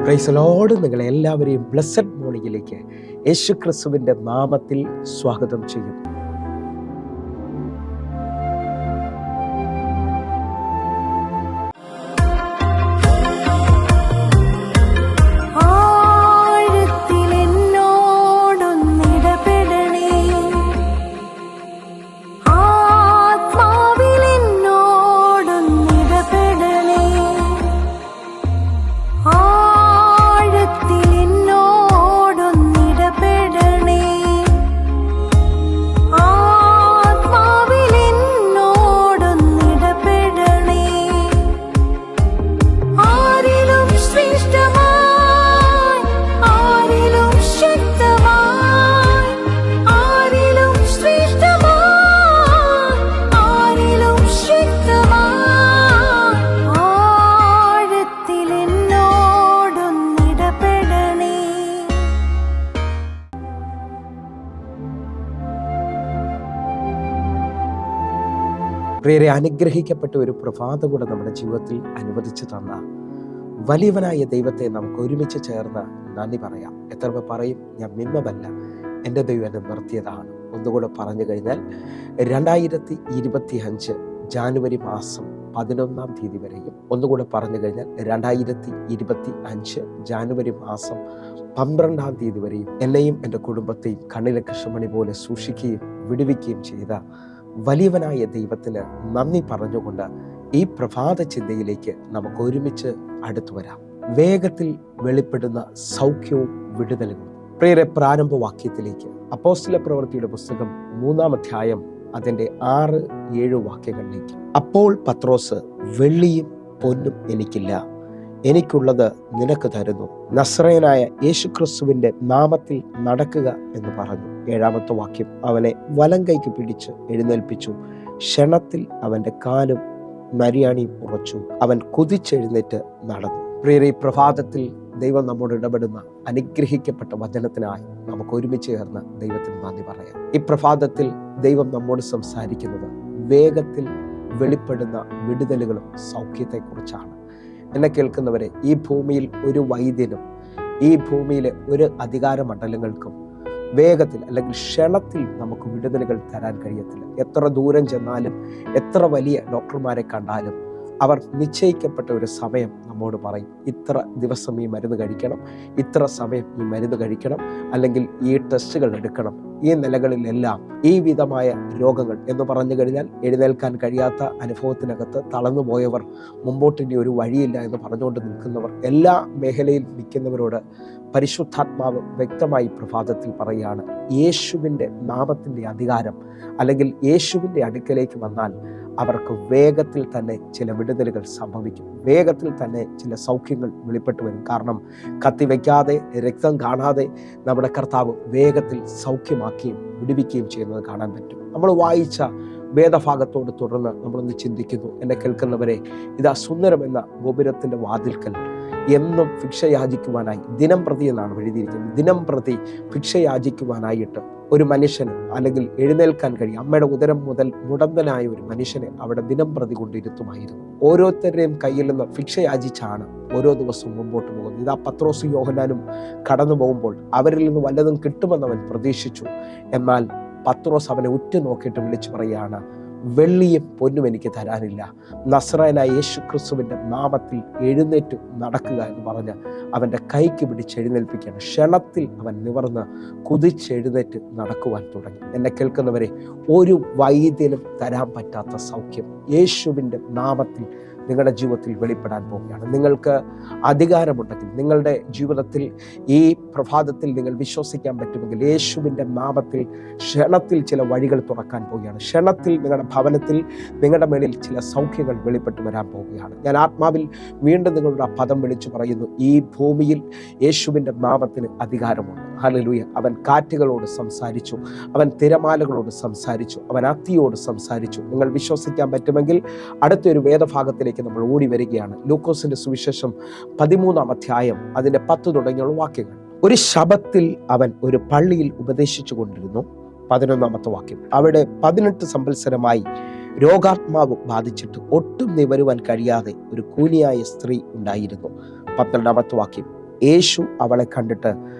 Praise the Lord. നിങ്ങളെ എല്ലാവരെയും blessed മോർണിംഗിലേക്ക് യേശു ക്രിസ്തുവിൻ്റെ നാമത്തിൽ സ്വാഗതം ചെയ്യും. പ്രിയരെ, അനുഗ്രഹിക്കപ്പെട്ട ഒരു പ്രഭാതം കൂടെ നമ്മുടെ ജീവിതത്തിൽ അനുവദിച്ചു തന്ന വലിയവനായ ദൈവത്തെ നമുക്ക് ഒരുമിച്ച് ചേർന്ന് നന്ദി പറയാം. എത്ര പേർ പറയും, ഞാൻ മിമ്മമല്ല, എൻ്റെ ദൈവം എന്നെ നിർത്തിയതാണ്. ഒന്നുകൂടെ പറഞ്ഞു കഴിഞ്ഞാൽ 2025 ജാനുവരി മാസം 11 തീയതി വരെയും, ഒന്നുകൂടെ പറഞ്ഞു കഴിഞ്ഞാൽ 2025 ജാനുവരി മാസം 12 തീയതി വരെയും എന്നെയും എൻ്റെ കുടുംബത്തെയും കണ്ണിലെ കൃഷ്ണമണി പോലെ സൂക്ഷിക്കുകയും വിടുവിക്കുകയും ചെയ്ത വലിയവനായ ദൈവത്തിന് നന്ദി പറഞ്ഞുകൊണ്ട് ഈ പ്രഭാത ചിന്തയിലേക്ക് നമുക്ക് ഒരുമിച്ച് അടുത്തു വരാം. വേഗത്തിൽ വെളിപ്പെടുന്ന സൗഖ്യവും വിടുതലും. പ്രിയരെ, പ്രാരംഭവാക്യത്തിലേക്ക് അപ്പോസ്തല പ്രവൃത്തിയുടെ പുസ്തകം 3-ാം അധ്യായം അതിൻ്റെ 6-7 വാക്യങ്ങളിലേക്ക്. അപ്പോൾ പത്രോസ്, വെള്ളിയും പൊന്നും എനിക്കില്ല, എനിക്കുള്ളത് നിനക്ക് തരുന്നു, നസ്രയനായ യേശുക്രിസ്തുവിന്റെ നാമത്തിൽ നടക്കുക എന്ന് പറഞ്ഞു. 7-ാമത്തെ വാക്യം, അവനെ വലം കൈക്ക് പിടിച്ച് എഴുന്നേൽപ്പിച്ചു. ക്ഷണത്തിൽ അവന്റെ കാലും നരിയാണിയും ഉറച്ചു. അവൻ കുതിച്ചെഴുന്നേറ്റ് നടന്നു. പ്രിയരെ, പ്രഭാതത്തിൽ ദൈവം നമ്മോട് ഇടപെടുന്ന അനുഗ്രഹിക്കപ്പെട്ട വചനത്തിനായി നമുക്ക് ഒരുമിച്ച് ചേർന്ന് ദൈവത്തിന് നന്ദി പറയാം. ഈ പ്രഭാതത്തിൽ ദൈവം നമ്മോട് സംസാരിക്കുന്നത് വേഗത്തിൽ വെളിപ്പെടുന്ന വിടുതലുകളും സൗഖ്യത്തെക്കുറിച്ചാണ്. എന്നെ കേൾക്കുന്നവരെ, ഈ ഭൂമിയിൽ ഒരു വൈദ്യനും ഈ ഭൂമിയിലെ ഒരു അധികാര മണ്ഡലങ്ങൾക്കും വേഗത്തിൽ അല്ലെങ്കിൽ ക്ഷണത്തിൽ നമുക്ക് വിടുതലുകൾ തരാൻ കഴിയത്തില്ല. എത്ര ദൂരം ചെന്നാലും എത്ര വലിയ ഡോക്ടർമാരെ കണ്ടാലും അവർ നിശ്ചയിക്കപ്പെട്ട ഒരു സമയം നമ്മോട് പറയും. ഇത്ര ദിവസം ഈ മരുന്ന് കഴിക്കണം, ഇത്ര സമയം ഈ മരുന്ന് കഴിക്കണം, അല്ലെങ്കിൽ ഈ ടെസ്റ്റുകൾ എടുക്കണം. ഈ നിലകളിലെല്ലാം ഈ വിധമായ രോഗങ്ങൾ എന്ന് പറഞ്ഞു കഴിഞ്ഞാൽ എഴുന്നേൽക്കാൻ കഴിയാത്ത അനുഭവത്തിനകത്ത് തളർന്നു പോയവർ, മുമ്പോട്ടിൻ്റെ ഒരു വഴിയില്ല എന്ന് പറഞ്ഞുകൊണ്ട് നിൽക്കുന്നവർ, എല്ലാ മേഖലയിൽ നിൽക്കുന്നവരോട് പരിശുദ്ധാത്മാവ് വ്യക്തമായി പ്രഭാതത്തിൽ പറയുകയാണ്, യേശുവിൻ്റെ നാമത്തിൻ്റെ അധികാരം അല്ലെങ്കിൽ യേശുവിൻ്റെ അടുക്കലേക്ക് വന്നാൽ അവർക്ക് വേഗത്തിൽ തന്നെ ചില വിടുതലുകൾ സംഭവിക്കും. വേഗത്തിൽ തന്നെ ചില സൗഖ്യങ്ങൾ വെളിപ്പെട്ടു വരും. കാരണം കത്തിവെക്കാതെ, രക്തം കാണാതെ നമ്മുടെ കർത്താവ് വേഗത്തിൽ സൗഖ്യമാക്കുകയും വിടുവിക്കുകയും ചെയ്യുന്നത് കാണാൻ പറ്റും. നമ്മൾ വായിച്ച വേദഭാഗത്തോട് തുടർന്ന് നമ്മളൊന്ന് ചിന്തിക്കുന്നു. എന്നെ കേൾക്കുന്നവരെ, ഇതാ സുന്ദരം എന്ന ഗോപുരത്തിൻ്റെ വാതിൽക്കൽ എന്നും ഭിക്ഷ യാചിക്കുവാനായി, ദിനം പ്രതി എന്നാണ് എഴുതിയിരിക്കുന്നത്, ദിനം പ്രതി ഭിക്ഷ യാചിക്കുവാനായിട്ട് ഒരു മനുഷ്യന് അല്ലെങ്കിൽ എഴുന്നേൽക്കാൻ കഴിയും അമ്മയുടെ ഉദരം മുതൽ മുടന്തനായ ഒരു മനുഷ്യനെ അവിടെ ദിനം പ്രതി കൊണ്ടിരുത്തുമായിരുന്നു. ഓരോരുത്തരുടെയും കയ്യിൽ നിന്ന് ഭിക്ഷ യാചിച്ചാണ് ഓരോ ദിവസവും മുമ്പോട്ട് പോകുന്നത്. ഇതാ പത്രോസും യോഹന്നാനും കടന്നു പോകുമ്പോൾ അവരിൽ നിന്ന് വല്ലതും കിട്ടുമെന്ന് അവൻ പ്രതീക്ഷിച്ചു. എന്നാൽ പത്രോസ് അവനെ ഉറ്റുനോക്കിയിട്ട് വിളിച്ചു പറയുകയാണ്, വെള്ളിയും പൊന്നും എനിക്ക് തരാനില്ല, നസ്രായനായ യേശുക്രിസ്തുവിന്റെ നാമത്തിൽ എഴുന്നേറ്റ് നടക്കുക എന്ന് പറഞ്ഞ് അവന്റെ കൈക്ക് പിടിച്ച് എഴുന്നേൽപ്പിക്കുകയാണ്. ക്ഷണത്തിൽ അവൻ നിവർന്ന് കുതിച്ചെഴുന്നേറ്റ് നടക്കുവാൻ തുടങ്ങി. എന്നെ കേൾക്കുന്നവരെ, ഒരു വൈദ്യനും തരാൻ പറ്റാത്ത സൗഖ്യം യേശുവിൻ്റെ നാമത്തിൽ നിങ്ങളുടെ ജീവിതത്തിൽ വെളിപ്പെടാൻ പോവുകയാണ്. നിങ്ങൾക്ക് അധികാരമുണ്ടെങ്കിൽ, നിങ്ങളുടെ ജീവിതത്തിൽ ഈ പ്രഭാതത്തിൽ നിങ്ങൾ വിശ്വസിക്കാൻ പറ്റുമെങ്കിൽ, യേശുവിൻ്റെ നാമത്തിൽ ക്ഷണത്തിൽ ചില വഴികൾ തുറക്കാൻ പോവുകയാണ്. ക്ഷണത്തിൽ നിങ്ങളുടെ ഭവനത്തിൽ, നിങ്ങളുടെ മേലിൽ ചില സൗഖ്യങ്ങൾ വെളിപ്പെട്ട് വരാൻ പോവുകയാണ്. ഞാൻ ആത്മാവിൽ വീണ്ടും നിങ്ങളുടെ പദം വിളിച്ചു പറയുന്നു, ഈ ഭൂമിയിൽ യേശുവിൻ്റെ നാമത്തിന് അധികാരമുണ്ട്. ഹല്ലേലൂയ. അവൻ കാറ്റുകളോട് സംസാരിച്ചു, അവൻ തിരമാലകളോട് സംസാരിച്ചു, അവൻ അത്തിയോട് സംസാരിച്ചു. നിങ്ങൾ വിശ്വസിക്കാൻ പറ്റുമെങ്കിൽ അടുത്തൊരു വേദഭാഗത്തിലേക്ക് നമ്മൾ ഓടി വരികയാണ്. ലൂക്കോസിന്റെ സുവിശേഷം 13-ാം അധ്യായം അതിന്റെ 10 തുടങ്ങിയുള്ള വാക്യങ്ങൾ. ഒരു ശബത്തിൽ അവൻ ഒരു പള്ളിയിൽ ഉപദേശിച്ചു കൊണ്ടിരുന്നു. 11-ാമത്തെ വാക്യം, അവിടെ 18 സംവത്സരമായി രോഗാത്മാവ് ബാധിച്ചിട്ട് ഒട്ടും നിവരുവാൻ കഴിയാതെ ഒരു കൂനിയായ സ്ത്രീ ഉണ്ടായിരുന്നു. 12-ാമത്തെ വാക്യം, യേശു അവളെ കണ്ടിട്ട്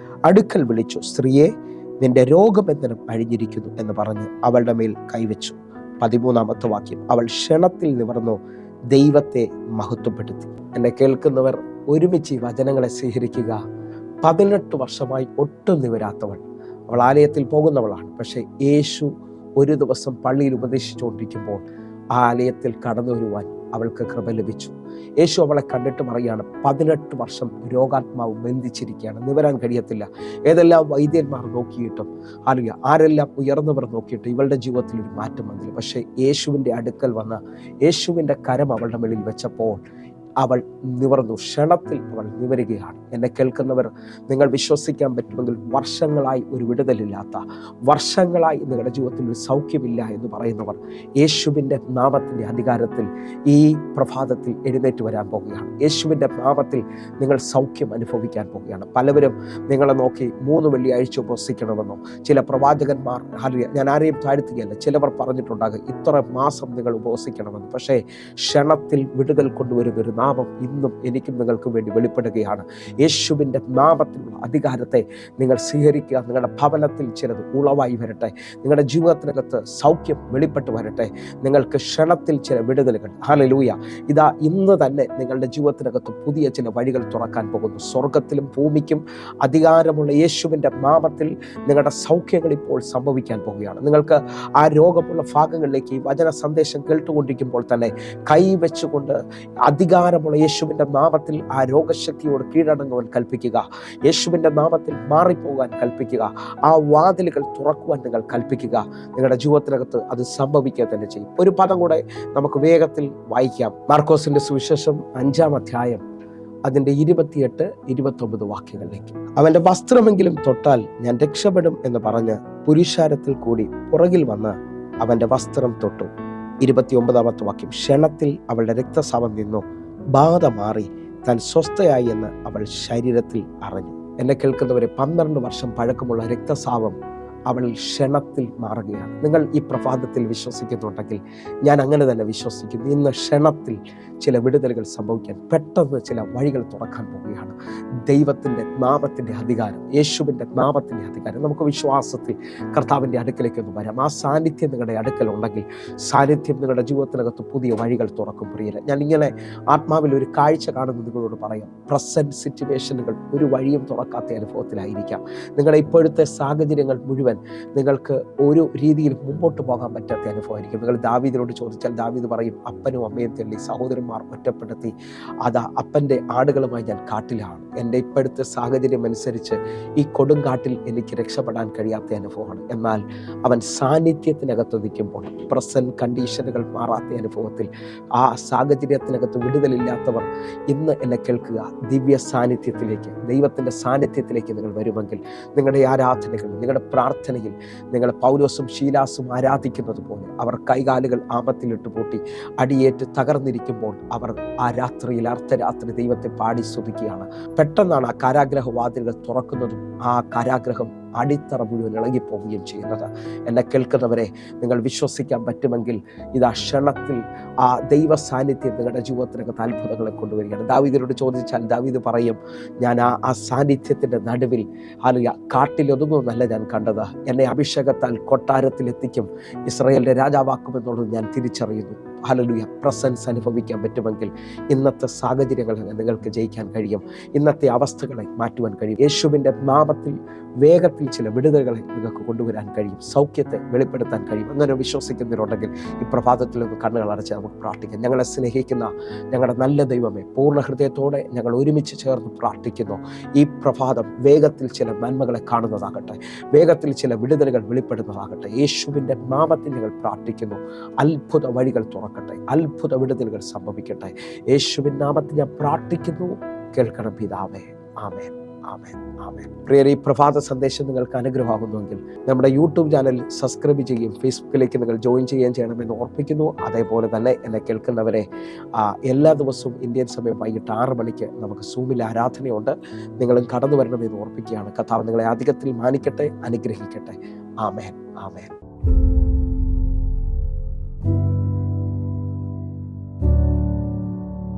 അടുക്കൽ വിളിച്ചു, സ്ത്രീയെ, നിന്റെ രോഗബന്ധനം അഴിഞ്ഞിരിക്കുന്നു എന്ന് പറഞ്ഞ് അവളുടെ മേൽ കൈവച്ചു. 13-ാമത്തെ വാക്യം, അവൾ ക്ഷണത്തിൽ നിവർന്നു ദൈവത്തെ മഹത്വപ്പെടുത്തി. എന്നെ കേൾക്കുന്നവർ ഒരുമിച്ച് ഈ വചനങ്ങളെ സ്വീകരിക്കുക. 18 വർഷമായി ഒട്ടും നിവരാത്തവൾ, അവൾ ആലയത്തിൽ പോകുന്നവളാണ്. പക്ഷേ യേശു ഒരു ദിവസം പള്ളിയിൽ ഉപദേശിച്ചുകൊണ്ടിരിക്കുമ്പോൾ ആ ആലയത്തിൽ കടന്നു വരുവാൻ അവൾക്ക് കൃപ ലഭിച്ചു. യേശു അവളെ കണ്ടിട്ട് പറയുകയാണ്, 18 വർഷം രോഗാത്മാവ് ബന്ധിച്ചിരിക്കുകയാണ്, നിവരാൻ കഴിയത്തില്ല. ഏതെല്ലാം വൈദ്യന്മാർ നോക്കിയിട്ടും, അല്ലെങ്കിൽ ആരെല്ലാം ഉയർന്നവർ നോക്കിയിട്ട് ഇവളുടെ ജീവിതത്തിൽ ഒരു മാറ്റം വന്നില്ല. പക്ഷേ യേശുവിൻ്റെ അടുക്കൽ വന്ന യേശുവിൻ്റെ കരം അവളുടെ മേളിൽ വെച്ചപ്പോൾ അവൾ നിവർന്നു. ക്ഷണത്തിൽ അവൾ നിവരുകയാണ്. എന്നെ കേൾക്കുന്നവർ, നിങ്ങൾ വിശ്വസിക്കാൻ പറ്റുമെങ്കിൽ വർഷങ്ങളായി ഒരു വിടുതലില്ലാത്ത, വർഷങ്ങളായി നിങ്ങളുടെ ജീവിതത്തിൽ ഒരു സൗഖ്യമില്ല എന്ന് പറയുന്നവർ യേശുവിൻ്റെ നാമത്തിൻ്റെ അധികാരത്തിൽ ഈ പ്രഭാതത്തിൽ എഴുന്നേറ്റ് വരാൻ പോകുകയാണ്. യേശുവിൻ്റെ നാമത്തിൽ നിങ്ങൾ സൗഖ്യം അനുഭവിക്കാൻ പോകുകയാണ്. പലവരും നിങ്ങളെ നോക്കി 3 വെള്ളിയാഴ്ച ഉപവസിക്കണമെന്നോ, ചില പ്രവാചകന്മാർ, ഞാൻ ആരെയും താഴ്ത്തുകയല്ല, ചിലവർ പറഞ്ഞിട്ടുണ്ടാകും ഇത്ര മാസം നിങ്ങൾ ഉപവസിക്കണമെന്ന്. പക്ഷേ ക്ഷണത്തിൽ വിടുതൽ കൊണ്ടുവരുന്നൊരു നാമം ഇന്നും എനിക്കും നിങ്ങൾക്കും വേണ്ടി വെളിപ്പെടുകയാണ്. യേശുവിൻ്റെ നാമത്തിലുള്ള അധികാരത്തെ നിങ്ങൾ സ്വീകരിക്കുക. നിങ്ങളുടെ ഭവനത്തിൽ ചിലത് ഉളവായി വരട്ടെ, നിങ്ങളുടെ ജീവിതത്തിനകത്ത് സൗഖ്യം വെളിപ്പെട്ട് വരട്ടെ, നിങ്ങൾക്ക് ക്ഷണത്തിൽ ചില വിടുതലുകൾ. ഹല്ലേലൂയ. ഇതാ ഇന്ന് തന്നെ നിങ്ങളുടെ ജീവിതത്തിനകത്ത് പുതിയ ചില വഴികൾ തുറക്കാൻ പോകുന്നു. സ്വർഗത്തിലും ഭൂമിക്കും അധികാരമുള്ള യേശുവിൻ്റെ നാമത്തിൽ നിങ്ങളുടെ സൗഖ്യങ്ങൾ ഇപ്പോൾ സംഭവിക്കാൻ പോവുകയാണ്. നിങ്ങൾക്ക് ആ രോഗമുള്ള ഭാഗങ്ങളിലേക്ക് ഈ വചന സന്ദേശം കേട്ടുകൊണ്ടിരിക്കുമ്പോൾ തന്നെ കൈവച്ചുകൊണ്ട് അധികാരമുള്ള യേശുവിൻ്റെ നാമത്തിൽ ആ രോഗശക്തിയോട് കീഴടങ്ങുവാൻ കൽപ്പിക്കുക. യേശുവിൻ്റെ നാമത്തിൽ മാറിപ്പോകാൻ കൽപ്പിക്കുക. ആ വാതിലുകൾ തുറക്കുവാൻ നിങ്ങൾ കൽപ്പിക്കുക. നിങ്ങളുടെ ജീവിതത്തിനകത്ത് അത് സംഭവിക്കുക തന്നെ ചെയ്യും. ഒരു പദം കൂടെ നമുക്ക് വേഗത്തിൽ വായിക്കാം. മാർക്കോസിന്റെ സുവിശേഷം 5-ാം അധ്യായം അതിൻ്റെ 28-29 വാക്യങ്ങളിലേക്ക്. അവൻ്റെ വസ്ത്രമെങ്കിലും തൊട്ടാൽ ഞാൻ രക്ഷപ്പെടും എന്ന് പറഞ്ഞ് പുരുഷാരത്തിൽ കൂടി പുറകിൽ വന്ന് അവൻ്റെ വസ്ത്രം തൊട്ടു. 29-ാമത്തെ വാക്യം, ക്ഷണത്തിൽ അവളുടെ രക്തസ്രാവം നിന്നു, ബാധ മാറി, താൻ സ്വസ്ഥയായി എന്ന് അവൾ ശരീരത്തിൽ അറിഞ്ഞു. എന്നെ കേൾക്കുന്നവരെ, 12 വർഷം പഴക്കമുള്ള രക്തസ്രാവം അവൾ ക്ഷണത്തിൽ മാറുകയാണ്. നിങ്ങൾ ഈ പ്രഭാതത്തിൽ വിശ്വസിക്കുന്നുണ്ടെങ്കിൽ ഞാൻ അങ്ങനെ തന്നെ വിശ്വസിക്കുന്നു. ഇന്ന് ക്ഷണത്തിൽ ചില വിടുതലുകൾ സംഭവിക്കാൻ, പെട്ടെന്ന് ചില വഴികൾ തുറക്കാൻ പോവുകയാണ്. ദൈവത്തിൻ്റെ നാമത്തിൻ്റെ അധികാരം, യേശുവിൻ്റെ നാമത്തിൻ്റെ അധികാരം. നമുക്ക് വിശ്വാസത്തിൽ കർത്താവിൻ്റെ അടുക്കലേക്ക് ഒന്ന് വരാം. ആ സാന്നിധ്യം നിങ്ങളുടെ അടുക്കൽ ഉണ്ടെങ്കിൽ, സാന്നിധ്യം നിങ്ങളുടെ ജീവിതത്തിനകത്ത് പുതിയ വഴികൾ തുറക്കും. പ്രിയരെ, ഞാൻ ഇങ്ങനെ ആത്മാവിൽ ഒരു കാഴ്ച കാണുന്നത് നിങ്ങളോട് പറയാം. പ്രസന്റ് സിറ്റുവേഷനുകൾ ഒരു വഴിയും തുറക്കാത്ത അനുഭവത്തിലായിരിക്കാം. നിങ്ങളുടെ ഇപ്പോഴത്തെ സാഹചര്യങ്ങൾ മുഴുവൻ നിങ്ങൾക്ക് ഒരു രീതിയിൽ മുമ്പോട്ട് പോകാൻ പറ്റാത്ത അനുഭവമായിരിക്കും. നിങ്ങൾ ദാവീദിനോട് ചോദിച്ചാൽ ദാവീദ് പറയും, അപ്പനും അമ്മയും തള്ളി സഹോദരന്മാർ ഒറ്റപ്പെടുത്തി, അതാ അപ്പൻ്റെ ആടുകളുമായി ഞാൻ കാട്ടിലാണ്. എൻ്റെ ഇപ്പോഴത്തെ സാഹചര്യം അനുസരിച്ച് ഈ കൊടുങ്കാട്ടിൽ എനിക്ക് രക്ഷപ്പെടാൻ കഴിയാത്ത അനുഭവമാണ്. എന്നാൽ അവൻ സാന്നിധ്യത്തിനകത്ത് നിൽക്കുമ്പോൾ, പ്രസന്റ് കണ്ടീഷനുകൾ മാറാത്ത അനുഭവത്തിൽ, ആ സാഹചര്യത്തിനകത്ത് വിടുതലില്ലാത്തവർ ഇന്ന് എന്നെ കേൾക്കുക. ദിവ്യ സാന്നിധ്യത്തിലേക്ക്, ദൈവത്തിൻ്റെ സാന്നിധ്യത്തിലേക്ക് നിങ്ങൾ വരുമെങ്കിൽ, നിങ്ങളുടെ ആരാധനകൾ, നിങ്ങളുടെ പ്രാർത്ഥനയിൽ നിങ്ങൾ പൗലോസും ശീലാസും ആരാധിക്കുന്നത് പോലെ അവർ കൈകാലുകൾ ആപത്തിലിട്ട് പൂട്ടി അടിയേറ്റ് തകർന്നിരിക്കുമ്പോൾ അവർ ആ രാത്രിയിൽ അർദ്ധരാത്രി ദൈവത്തെ പാടി സ്തുതിക്കുകയാണ്. പെട്ടെന്നാണ് ആ കാരാഗ്രഹ വാതിലുകൾ തുറക്കുന്നതും ആ കാരാഗ്രഹം അടിത്തറ മുഴുവൻ ഇളകിപ്പോവുകയും ചെയ്യുന്നത്. എന്നെ കേൾക്കുന്നവരെ, നിങ്ങൾ വിശ്വസിക്കാൻ പറ്റുമെങ്കിൽ ഇതാ ക്ഷണത്തിൽ ആ ദൈവ സാന്നിധ്യം നിങ്ങളുടെ ജീവിതത്തിനകത്ത് അത്ഭുതങ്ങളെ കൊണ്ടുവരികയാണ്. ദാവീദിനോട് ചോദിച്ചാൽ ദാവീദ് പറയും, ഞാൻ ആ സാന്നിധ്യത്തിൻ്റെ നടുവിൽ കാട്ടിലൊതുങ്ങുമെന്നല്ല ഞാൻ കണ്ടത്, എന്നെ അഭിഷേകത്താൽ കൊട്ടാരത്തിലെത്തിക്കും, ഇസ്രായേലിൻ്റെ രാജാവാക്കുമെന്നുള്ളത് ഞാൻ തിരിച്ചറിയുന്നു. ഹല്ലേലൂയ. പ്രസൻസ് അനുഭവിക്കാൻ പറ്റുമെങ്കിൽ ഇന്നത്തെ സാഹചര്യങ്ങളെ നിങ്ങൾക്ക് ജയിക്കാൻ കഴിയും. ഇന്നത്തെ അവസ്ഥകളെ മാറ്റുവാൻ കഴിയും. യേശുവിൻ്റെ നാമത്തിൽ വേഗത്തിൽ ചില വിടുതലുകളെ നിങ്ങൾക്ക് കൊണ്ടുവരാൻ കഴിയും. സൗഖ്യത്തെ വെളിപ്പെടുത്താൻ കഴിയും. അങ്ങനെ വിശ്വസിക്കുന്നവരുണ്ടെങ്കിൽ ഈ പ്രഭാതത്തിൽ ഒന്ന് കണ്ണുകൾ അടച്ച് നമുക്ക് പ്രാർത്ഥിക്കാം. ഞങ്ങളെ സ്നേഹിക്കുന്ന ഞങ്ങളുടെ നല്ല ദൈവമേ, പൂർണ്ണ ഹൃദയത്തോടെ ഞങ്ങൾ ഒരുമിച്ച് ചേർന്ന് പ്രാർത്ഥിക്കുന്നു. ഈ പ്രഭാതം വേഗത്തിൽ ചില നന്മകളെ കാണുന്നതാകട്ടെ, വേഗത്തിൽ ചില വിടുതലുകൾ വെളിപ്പെടുന്നതാകട്ടെ. യേശുവിൻ്റെ നാമത്തിൽ ഞങ്ങൾ പ്രാർത്ഥിക്കുന്നു. അത്ഭുത വഴികൾ തുറക്കട്ടെ, അത്ഭുത വിടുതലുകൾ സംഭവിക്കട്ടെ. യേശുവിൻ നാമത്തിൽ ഞാൻ പ്രാർത്ഥിക്കുന്നു. കേൾക്കണം പിതാവേ. ആമേൻ, ആമേൻ, ആമേൻ. പ്രിയരെ, ഈ പ്രഭാത സന്ദേശം നിങ്ങൾക്ക് അനുഗ്രഹമാകുന്നുവെങ്കിൽ നമ്മുടെ യൂട്യൂബ് ചാനൽ സബ്സ്ക്രൈബ് ചെയ്യുകയും ഫേസ്ബുക്കിലേക്ക് നിങ്ങൾ ജോയിൻ ചെയ്യുകയും ചെയ്യണമെന്ന് ഓർപ്പിക്കുന്നു. അതേപോലെ തന്നെ എന്നെ കേൾക്കുന്നവരെ, എല്ലാ ദിവസവും ഇന്ത്യൻ സമയം വൈകിട്ട് 6 മണിക്ക് നമുക്ക് സൂമിൽ ആരാധനയുണ്ട്. നിങ്ങളും കടന്നു വരണമെന്ന് ഓർപ്പിക്കുകയാണ്. കർത്താവ് നിങ്ങളെ അധികത്തിൽ മാനിക്കട്ടെ, അനുഗ്രഹിക്കട്ടെ. ആമേൻ, ആമേൻ.